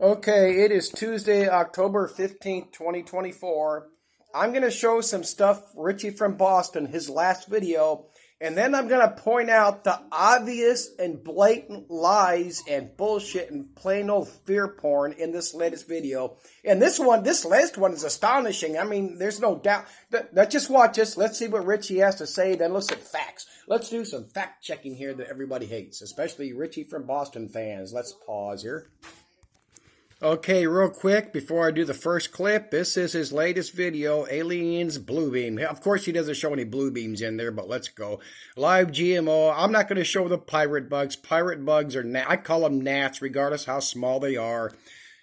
Okay, it is Tuesday, October 15th, 2024. I'm going to show some stuff, Richie from Boston, his last video, and then I'm going to point out the obvious and blatant lies and bullshit and plain old fear porn in this latest video. And this last one is astonishing. I mean, there's no doubt. Just watch this. Let's see what Richie has to say, then let's at facts. Let's do some fact checking here that everybody hates, especially Richie from Boston fans. Let's pause here. Okay, real quick, before I do the first clip, this is his latest video, Aliens Blue Beam. Of course, he doesn't show any blue beams in there, but let's go. Live GMO. I'm not going to show the pirate bugs. Pirate bugs are, I call them gnats, regardless how small they are.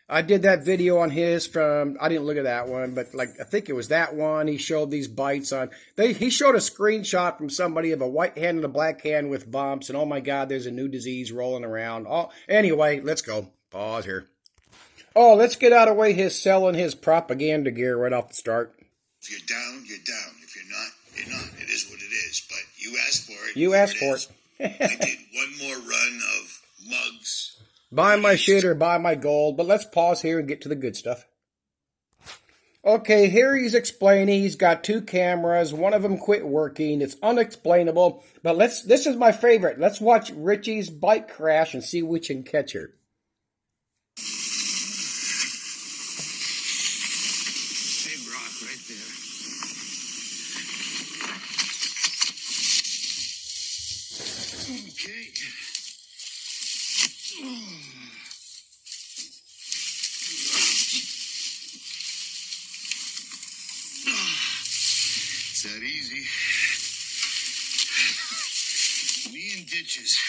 I did that video on his from, I didn't look at that one, but I think it was that one. He showed these bites on, he showed a screenshot from somebody of a white hand and a black hand with bumps, and oh my God, there's a new disease rolling around. Oh, anyway, let's go. Pause here. Oh, let's get out of the way his selling his propaganda gear right off the start. If you're down, you're down. If you're not, you're not. It is what it is. But you asked for it. You asked for it. I did one more run of mugs. Buy my shit or buy my gold. But let's pause here and get to the good stuff. Okay, here he's explaining he's got two cameras. One of them quit working. It's unexplainable. But this is my favorite. Let's watch Richie's bike crash and see which can catch her. Okay. It's that easy. Me and ditches.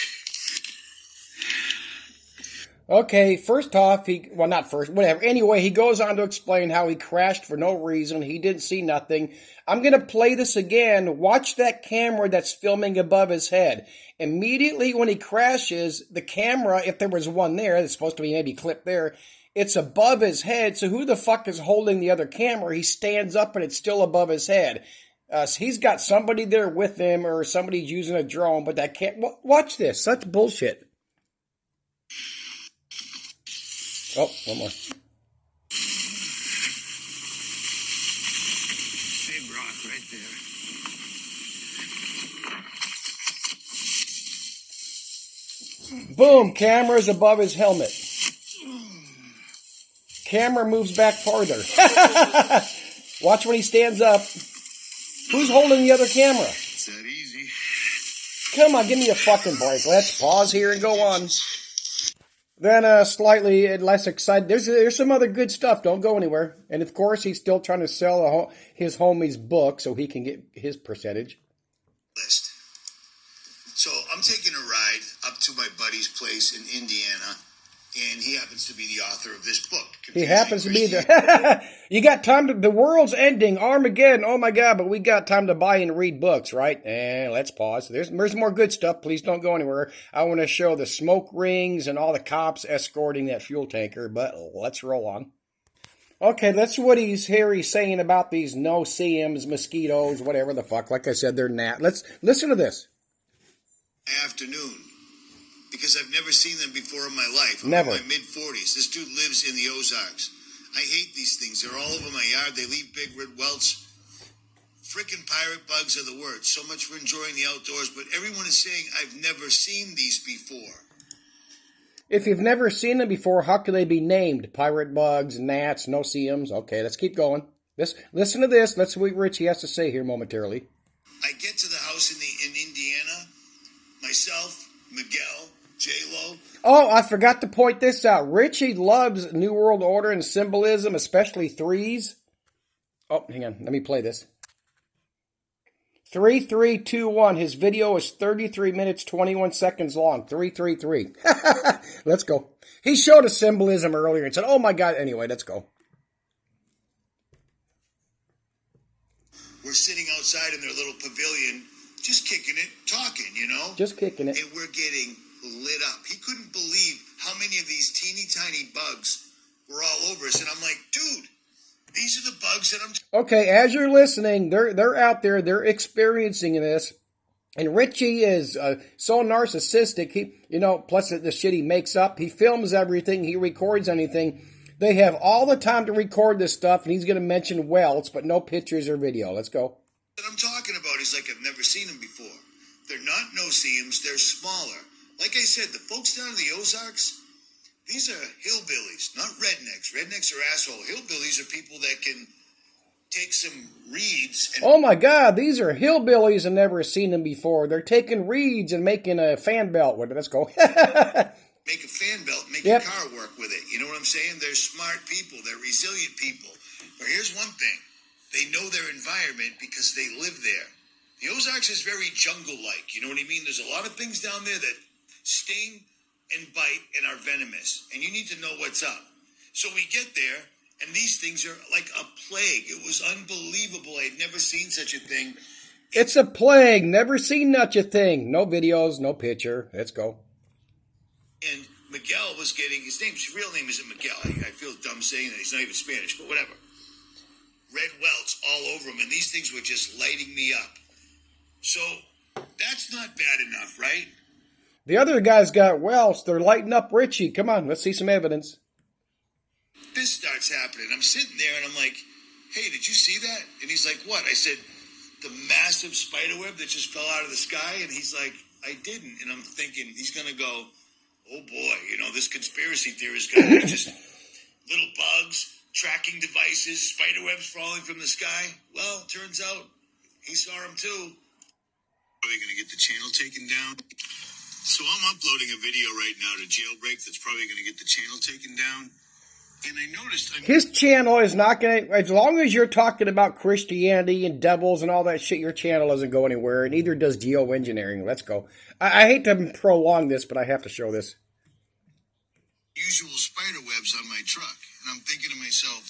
Okay, first off, not first, whatever. Anyway, he goes on to explain how he crashed for no reason. He didn't see nothing. I'm going to play this again. Watch that camera that's filming above his head. Immediately when he crashes, the camera, if there was one there, it's supposed to be maybe clipped there, it's above his head. So who the fuck is holding the other camera? He stands up and it's still above his head. So he's got somebody there with him or somebody's using a drone, but that can't. Watch this. Such bullshit. Oh, one more. Big rock right there. Boom, camera's above his helmet. Camera moves back farther. Watch when he stands up. Who's holding the other camera? It's that easy. Come on, give me a fucking break. Let's pause here and go on. Then slightly less excited. There's some other good stuff. Don't go anywhere. And of course, he's still trying to sell his homie's book so he can get his percentage. List. So I'm taking a ride up to my buddy's place in Indiana, and he happens to be the author of this book. He happens to be the... You got time to... The world's ending. Armageddon. Oh, my God. But we got time to buy and read books, right? And let's pause. There's more good stuff. Please don't go anywhere. I want to show the smoke rings and all the cops escorting that fuel tanker. But let's roll on. Okay, that's what he's saying about these no-see-ums, mosquitoes, whatever the fuck. Like I said, they're gnat. Let's listen to this. Afternoon. Because I've never seen them before in my life. Never. I'm in my mid-40s. This dude lives in the Ozarks. I hate these things. They're all over my yard. They leave big red welts. Frickin' pirate bugs are the word. So much for enjoying the outdoors, but everyone is saying I've never seen these before. If you've never seen them before, how could they be named? Pirate bugs, gnats, no-see-ums. Okay, let's keep going. Listen to this. Let's see what Richie has to say here momentarily. I get to the house in Indiana. Myself, Miguel, J-Lo. Oh, I forgot to point this out. Richie loves New World Order and symbolism, especially threes. Oh, hang on. Let me play this. 3321. His video is 33 minutes, 21 seconds long. 333. Let's go. He showed a symbolism earlier and said, oh my God. Anyway, let's go. We're sitting outside in their little pavilion, just kicking it, talking, you know? Just kicking it. And we're getting lit up. He couldn't believe how many of these teeny tiny bugs were all over us. And I'm like, dude, these are the bugs that I'm... Okay, as you're listening, they're out there. They're experiencing this. And Richie is so narcissistic. He, plus the shit he makes up. He films everything. He records anything. They have all the time to record this stuff, and he's going to mention welts, but no pictures or video. Let's go. That I'm talking about is like I've never seen them before. They're not no-see-ums. They're smaller. Like I said, the folks down in the Ozarks, these are hillbillies, not rednecks. Rednecks are asshole. Hillbillies are people that can take some reeds and... Oh my God, these are hillbillies and never seen them before. They're taking reeds and making a fan belt with it. Let's go. Make a fan belt, make your car work with it. You know what I'm saying? They're smart people. They're resilient people. But here's one thing. They know their environment because they live there. The Ozarks is very jungle-like. You know what I mean? There's a lot of things down there that sting and bite and are venomous. And you need to know what's up. So we get there, and these things are like a plague. It was unbelievable. I'd never seen such a thing. It's a plague. Never seen such a thing. No videos, no picture. Let's go. And Miguel was getting, his real name isn't Miguel. I feel dumb saying that. He's not even Spanish, but whatever. Red welts all over him, and these things were just lighting me up. So that's not bad enough, right? The other guys got welts. They're lighting up Richie. Come on, let's see some evidence. This starts happening. I'm sitting there, and I'm like, hey, did you see that? And he's like, what? I said, the massive spider web that just fell out of the sky? And he's like, I didn't. And I'm thinking, he's going to go, oh boy, this conspiracy theorist guy, just little bugs, tracking devices, spider webs falling from the sky. Well, turns out he saw them too. Are they going to get the channel taken down? So I'm uploading a video right now to Jailbreak that's probably going to get the channel taken down. And I noticed... his channel is not going to... As long as you're talking about Christianity and devils and all that shit, your channel doesn't go anywhere. And neither does geoengineering. Let's go. I hate to prolong this, but I have to show this. Usual spider webs on my truck. And I'm thinking to myself,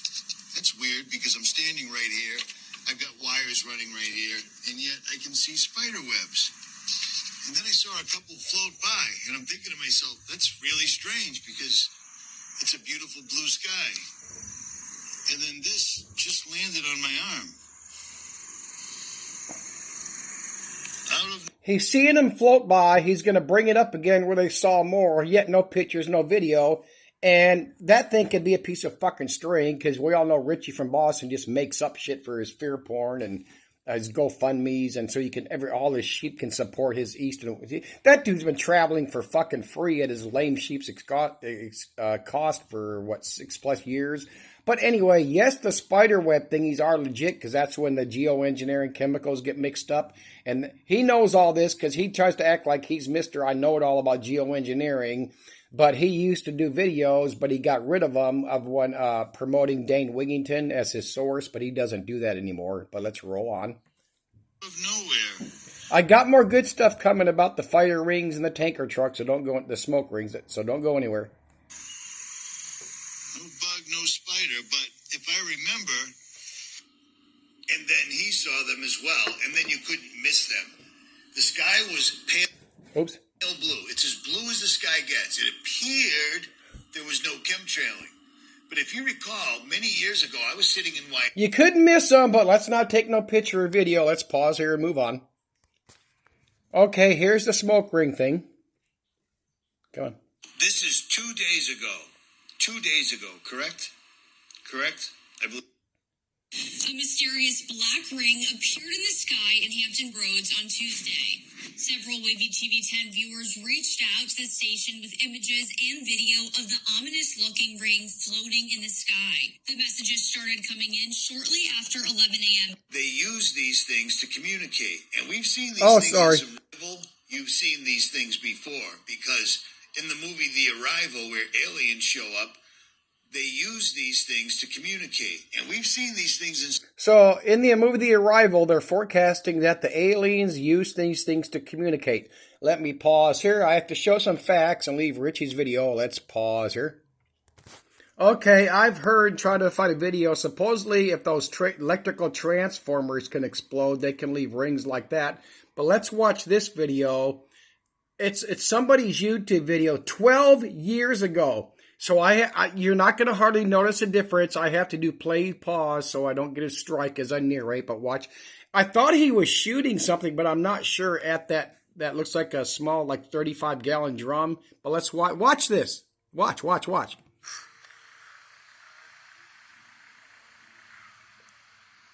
that's weird because I'm standing right here. I've got wires running right here. And yet I can see spider webs. And then I saw a couple float by. And I'm thinking to myself, that's really strange because it's a beautiful blue sky. And then this just landed on my arm. He's seeing them float by. He's going to bring it up again where they saw more, yet no pictures, no video. And that thing could be a piece of fucking string because we all know Richie from Boston just makes up shit for his fear porn and his GoFundMe's. And so all his sheep can support his Eastern. That dude's been traveling for fucking free at his lame sheep's cost for, 6+ years. But anyway, yes, the spider web thingies are legit because that's when the geoengineering chemicals get mixed up. And he knows all this because he tries to act like he's Mr. I know it all about geoengineering. But he used to do videos, but he got rid of them of one promoting Dane Wigington as his source. But he doesn't do that anymore. But let's roll on. Of nowhere. I got more good stuff coming about the fire rings and the tanker trucks. So don't go the smoke rings. So don't go anywhere. No spider, but if I remember, and then he saw them as well, and then you couldn't miss them. The sky was pale blue. It's as blue as the sky gets. It appeared there was no chemtrailing. But if you recall, many years ago, I was sitting in White. You couldn't miss them, but let's not take no picture or video. Let's pause here and move on. Okay, here's the smoke ring thing. Come on. This is 2 days ago. 2 days ago, correct? Correct? I believe. A mysterious black ring appeared in the sky in Hampton Roads on Tuesday. Several Wavy TV 10 viewers reached out to the station with images and video of the ominous-looking ring floating in the sky. The messages started coming in shortly after 11 a.m. They use these things to communicate, and we've seen these things. Sorry. You've seen these things before because in the movie The Arrival, where aliens show up, they use these things to communicate. And we've seen these things in... So, in the movie The Arrival, they're forecasting that the aliens use these things to communicate. Let me pause here. I have to show some facts and leave Richie's video. Let's pause here. Okay, I've heard, trying to find a video, supposedly if those electrical transformers can explode, they can leave rings like that. But let's watch this video. It's somebody's YouTube video 12 years ago. So you're not going to hardly notice a difference. I have to do play pause so I don't get a strike as I narrate. But watch, I thought he was shooting something, but I'm not sure at that. That looks like a small, like 35-gallon drum. But let's watch this. Watch.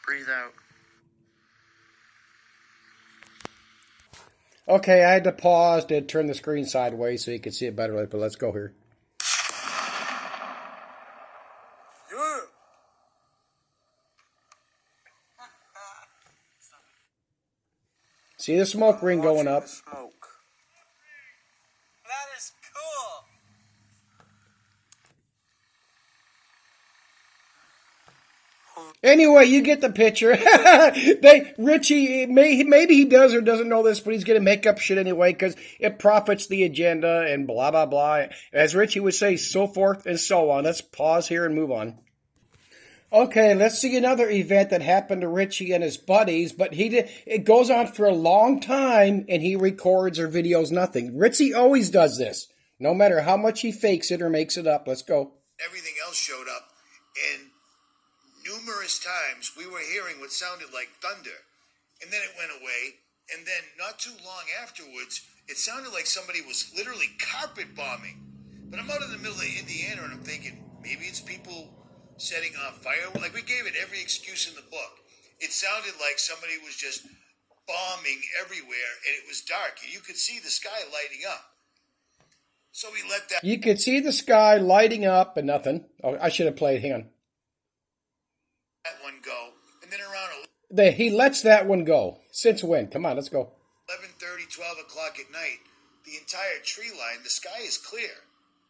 Breathe out. Okay, I had to pause to turn the screen sideways so you could see it better. But let's go here. Yeah. See the smoke ring going up. Smoke. That is cool. Anyway, you get the picture. Richie, maybe he does or doesn't know this, but he's going to make up shit anyway because it profits the agenda and blah, blah, blah. As Richie would say, so forth and so on. Let's pause here and move on. Okay, let's see another event that happened to Richie and his buddies, but it goes on for a long time and he records or videos nothing. Richie always does this, no matter how much he fakes it or makes it up. Let's go. Everything else showed up, and numerous times we were hearing what sounded like thunder, and then it went away, and then not too long afterwards, it sounded like somebody was literally carpet bombing. But I'm out in the middle of Indiana, and I'm thinking, maybe it's people setting off fire. Like, we gave it every excuse in the book. It sounded like somebody was just bombing everywhere, and it was dark, and you could see the sky lighting up. So we let that... You could see the sky lighting up and nothing. Oh, I should have played. Hang on. That one go, and then around He lets that one go. Since when? Come on, let's go. 11:30, 12 o'clock at night, the entire tree line, the sky is clear,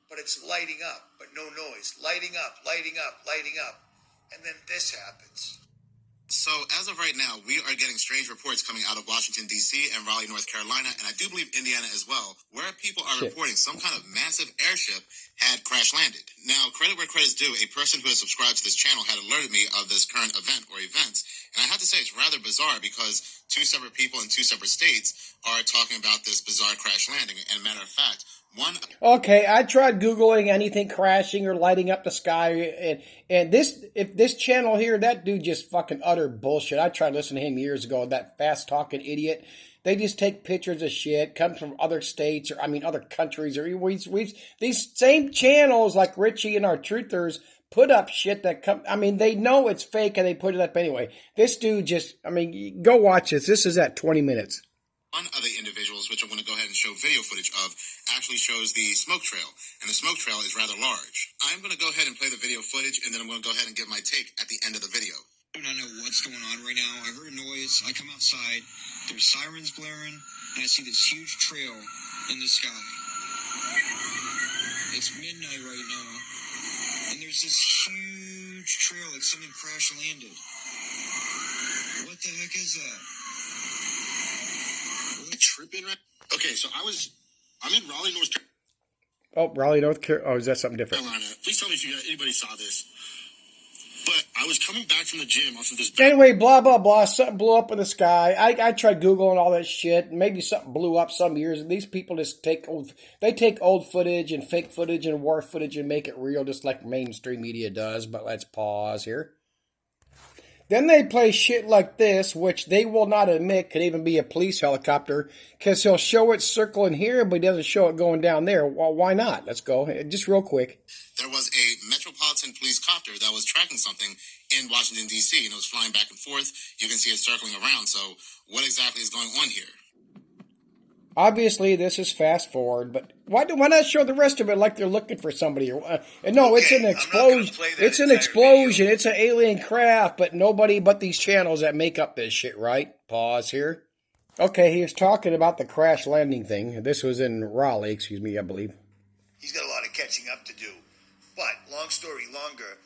but it's lighting up, but no noise. Lighting up, lighting up, lighting up. And then this happens. So, as of right now, we are getting strange reports coming out of Washington, D.C. and Raleigh, North Carolina, and I do believe Indiana as well, where people are reporting some kind of massive airship had crash landed. Now, credit where credit's due, a person who has subscribed to this channel had alerted me of this current event or events, and I have to say it's rather bizarre because two separate people in two separate states are talking about this bizarre crash landing, and matter of fact, Okay, I tried Googling anything crashing or lighting up the sky, and this channel here, that dude just fucking utter bullshit. I tried listening to him years ago, that fast-talking idiot. They just take pictures of shit, comes from other states, or other countries, or these same channels like Richie and our truthers put up shit that they know it's fake and they put it up anyway. This dude just, go watch this. This is at 20 minutes. One of the individuals, which I'm going to go ahead and show video footage of, actually shows the smoke trail, and the smoke trail is rather large. I'm going to go ahead and play the video footage, and then I'm going to go ahead and give my take at the end of the video. I do not know what's going on right now. I heard a noise. I come outside. There's sirens blaring, and I see this huge trail in the sky. It's midnight right now, and there's this huge trail like something crash landed. What the heck is that? Tripping right? Okay, so I'm in Raleigh, North Carolina. Oh, Raleigh, North Carolina. Oh, is that something different? Please tell me if anybody saw this. But I was coming back from the gym off of this. Anyway, blah, blah, blah. Something blew up in the sky. I tried Googling all that shit. Maybe something blew up some years. And these people just take old footage and fake footage and war footage and make it real just like mainstream media does. But let's pause here. Then they play shit like this, which they will not admit could even be a police helicopter, because he'll show it circling here, but he doesn't show it going down there. Well, why not? Let's go. Just real quick. There was a Metropolitan Police copter that was tracking something in Washington, D.C., and it was flying back and forth. You can see it circling around. So what exactly is going on here? Obviously, this is fast forward, but why not show the rest of it like they're looking for somebody? No, it's an explosion. It's an explosion. It's an alien craft, but nobody but these channels that make up this shit, right? Pause here. Okay, he was talking about the crash landing thing. This was in Raleigh, I believe. He's got a lot of catching up to do. But, long story longer,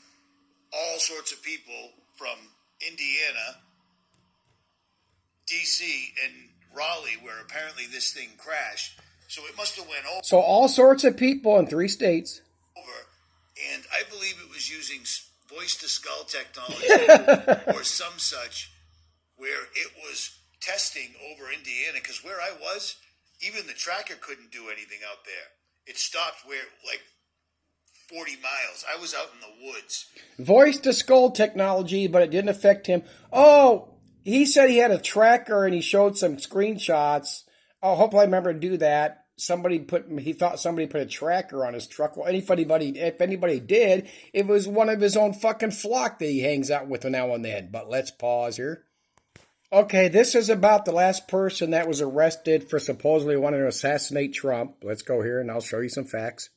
all sorts of people from Indiana, D.C., and Raleigh, where apparently this thing crashed, so it must have went over. So all sorts of people in 3 states. And I believe it was using voice-to-skull technology or some such, where it was testing over Indiana, because where I was, even the tracker couldn't do anything out there. It stopped where, like, 40 miles. I was out in the woods. Voice to skull technology, but it didn't affect him. Oh, he said he had a tracker and he showed some screenshots. Oh, hopefully I remember to do that. He thought somebody put a tracker on his truck. Well, if anybody did, it was one of his own fucking flock that he hangs out with now and then. But let's pause here. Okay, this is about the last person that was arrested for supposedly wanting to assassinate Trump. Let's go here and I'll show you some facts.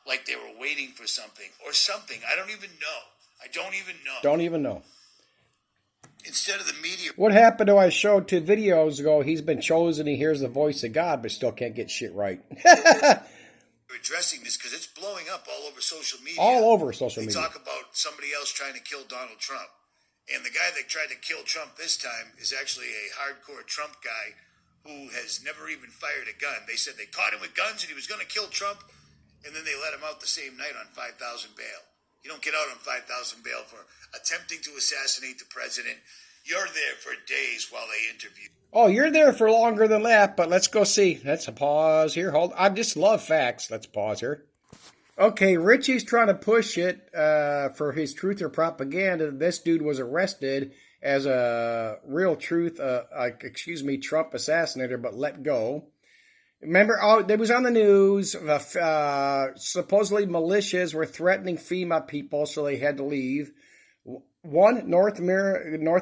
Like they were waiting for something or something. I don't even know. Don't even know. Instead of the media What happened to I showed 2 videos ago, he's been chosen, he hears the voice of God, but still can't get shit right. addressing this because it's blowing up all over social media. All over social They media. talk about somebody else trying to kill Donald Trump. And the guy that tried to kill Trump this time is actually a hardcore Trump guy who has never even fired a gun. They said they caught him with guns and he was going to kill Trump, and then they let him out the same night on $5,000 bail. You don't get out on $5,000 bail for attempting to assassinate the president. You're there for days while they interview. Oh, you're there for longer than that, but let's go see. Let's pause here. Hold. I just love facts. Let's pause here. Okay, Richie's trying to push it for his truth or propaganda. This dude was arrested as a real truth, Trump assassinator, but let go. Remember, it was on the news. Supposedly militias were threatening FEMA people, so they had to leave. One North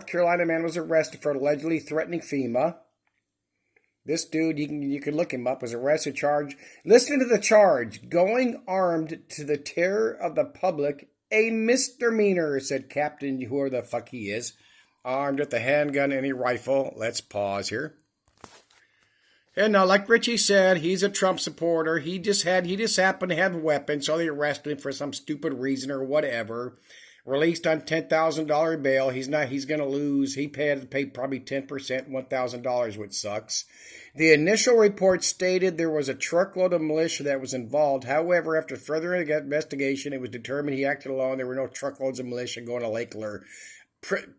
Carolina man was arrested for allegedly threatening FEMA. This dude, you can look him up, was arrested, charged. Listen to the charge. Going armed to the terror of the public, a misdemeanor, said Captain, whoever the fuck he is. Armed with a handgun and a rifle. Let's pause here. And now, like Richie said, he's a Trump supporter. He just happened to have a weapon, so they arrested him for some stupid reason or whatever. Released on $10,000 bail. He's going to lose. He paid probably 10%, $1,000, which sucks. The initial report stated there was a truckload of militia that was involved. However, after further investigation, it was determined he acted alone. There were no truckloads of militia going to Lake Lure.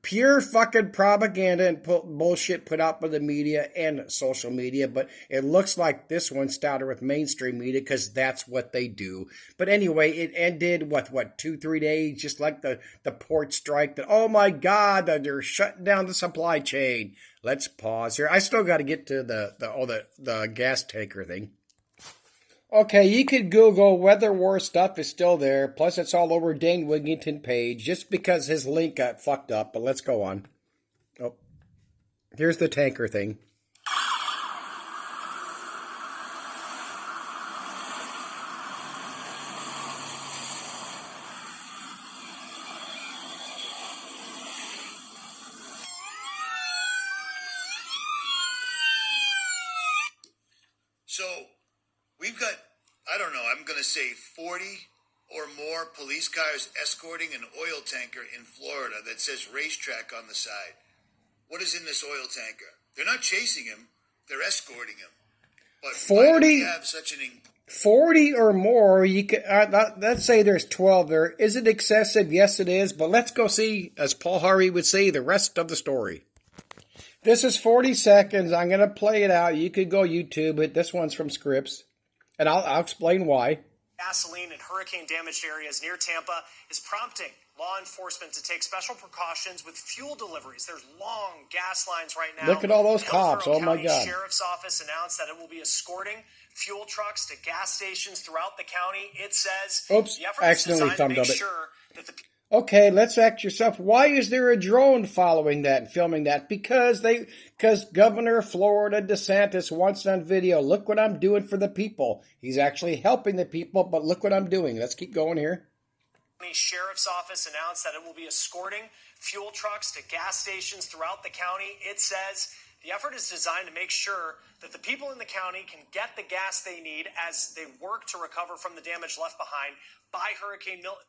Pure fucking propaganda and bullshit put out by the media and social media, but it looks like this one started with mainstream media because that's what they do. But anyway, it ended what 2-3 days, just like the port strike. That, oh my God, they're shutting down the supply chain. Let's pause here. I still got to get to the gas tanker thing. Okay, you could Google weather war stuff is still there. Plus, it's all over Dane Wigington page just because his link got fucked up. But let's go on. Oh, here's the tanker thing. So we've got, I don't know, I'm going to say 40 or more police cars escorting an oil tanker in Florida that says racetrack on the side. What is in this oil tanker? They're not chasing him. They're escorting him. But 40, why do we have such an 40 or more, you can, let's say there's 12 there. Is it excessive? Yes, it is. But let's go see, as Paul Harvey would say, the rest of the story. This is 40 seconds. I'm going to play it out. You could go YouTube it. This one's from Scripps. And I'll explain why. Gasoline in hurricane-damaged areas near Tampa is prompting law enforcement to take special precautions with fuel deliveries. There's long gas lines right now. Look at all those cops. Oh, my God. The Sheriff's Office announced that it will be escorting fuel trucks to gas stations throughout the county. It says the effort is designed to make sure that the Okay, let's ask yourself, why is there a drone following that and filming that? Because Governor of Florida DeSantis wants it on video. Look what I'm doing for the people. He's actually helping the people, but look what I'm doing. Let's keep going here. The Sheriff's Office announced that it will be escorting fuel trucks to gas stations throughout the county. It says the effort is designed to make sure that the people in the county can get the gas they need as they work to recover from the damage left behind by Hurricane Milton.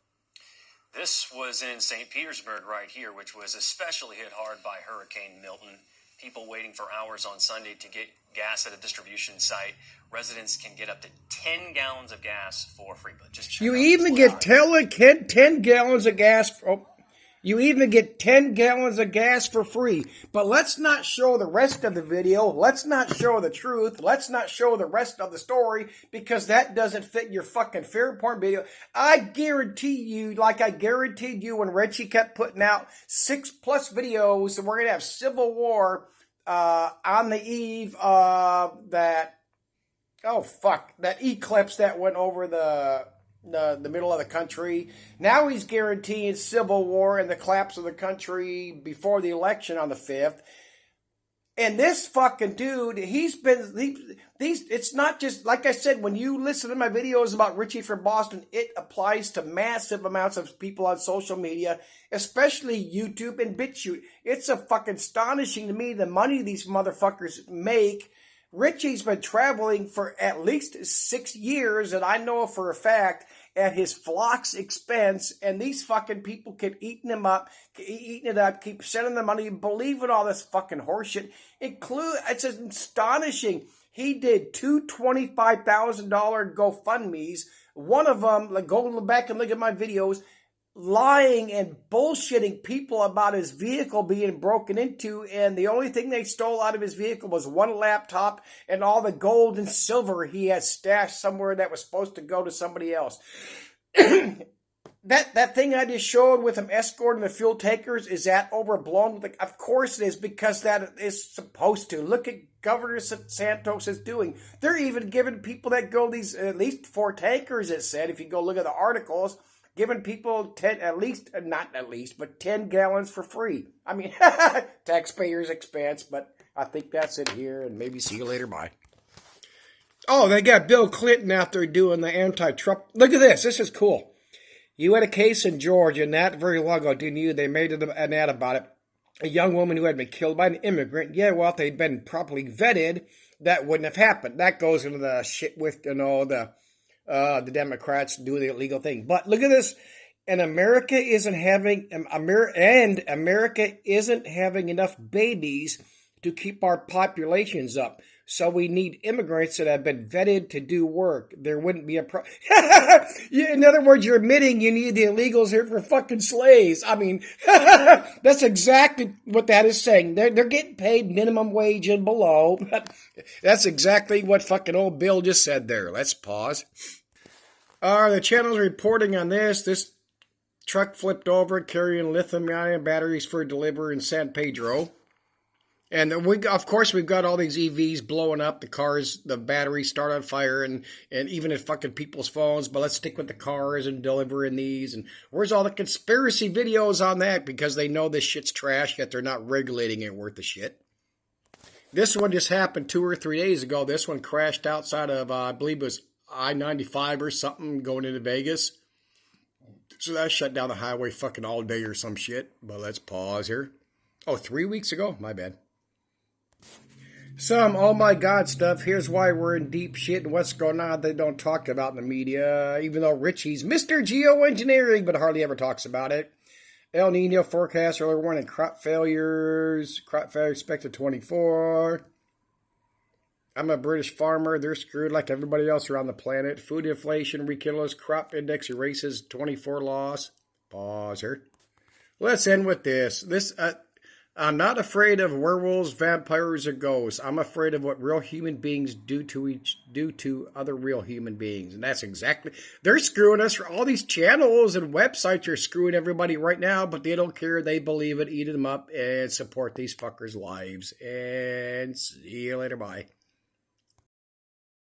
This was in St. Petersburg right here, which was especially hit hard by Hurricane Milton. People waiting for hours on Sunday to get gas at a distribution site. Residents can get up to 10 gallons of gas for free. But just check you out even get 10 gallons of gas. Oh, You even get 10 gallons of gas for free. But let's not show the rest of the video. Let's not show the truth. Let's not show the rest of the story because that doesn't fit your fucking fear porn video. I guarantee you, like I guaranteed you when Richie kept putting out 6+ videos that we're going to have civil war on the eve of that, that eclipse that went over the middle of the country. Now he's guaranteeing civil war and the collapse of the country before the election on the 5th. And this fucking dude, it's not just, like I said, when you listen to my videos about Richie from Boston, it applies to massive amounts of people on social media, especially YouTube and BitChute. It's a fucking astonishing to me the money these motherfuckers make. Richie's been traveling for at least 6 years, and I know for a fact, at his flock's expense, and these fucking people keep eating it up, keep sending the money, believe in all this fucking horseshit. It's astonishing. He did two $25,000 GoFundMes. One of them, go back and look at my videos, lying and bullshitting people about his vehicle being broken into, and the only thing they stole out of his vehicle was one laptop and all the gold and silver he had stashed somewhere that was supposed to go to somebody else. That thing I just showed with him escorting the fuel tankers, is that overblown? Of course it is, because that is supposed to. Look at Governor Santos is doing. They're even giving people that go these at least 4 tankers, it said, if you go look at the articles, giving people 10 gallons for free. I mean, taxpayers' expense, but I think that's it here, and maybe see you later. Bye. Oh, they got Bill Clinton out there doing the anti-Trump. Look at this. This is cool. You had a case in Georgia not very long ago, didn't you? They made an ad about it. A young woman who had been killed by an immigrant. Yeah, well, if they'd been properly vetted, that wouldn't have happened. That goes into the shit with, the Democrats do the illegal thing. But look at this. And America isn't having enough babies to keep our populations up. So we need immigrants that have been vetted to do work. There wouldn't be a in other words, you're admitting you need the illegals here for fucking slaves. I mean, that's exactly what that is saying. They're getting paid minimum wage and below. That's exactly what fucking old Bill just said there. Let's pause. The channel's reporting on this. This truck flipped over carrying lithium-ion batteries for delivery in San Pedro. And we've got all these EVs blowing up. The batteries start on fire, and even in fucking people's phones. But let's stick with the cars and delivering these. And where's all the conspiracy videos on that? Because they know this shit's trash, yet they're not regulating it worth the shit. This one just happened 2 or 3 days ago. This one crashed outside of, I believe it was I-95 or something going into Vegas. So that shut down the highway fucking all day or some shit. But let's pause here. Oh, 3 weeks ago? My bad. Some oh my god stuff. Here's why we're in deep shit and what's going on they don't talk about in the media, even though Richie's Mr. Geoengineering but hardly ever talks about it. El Nino forecast, early warning crop failures. Crop failure expected 24. I'm a British farmer. They're screwed like everybody else around the planet. Food inflation rekindles. Crop index erases 24 loss. Pause here. Let's end with this. I'm not afraid of werewolves, vampires, or ghosts. I'm afraid of what real human beings do to other real human beings. And that's exactly... They're screwing us. All these channels and websites are screwing everybody right now, but they don't care. They believe it, eat them up, and support these fuckers' lives. And see you later. Bye.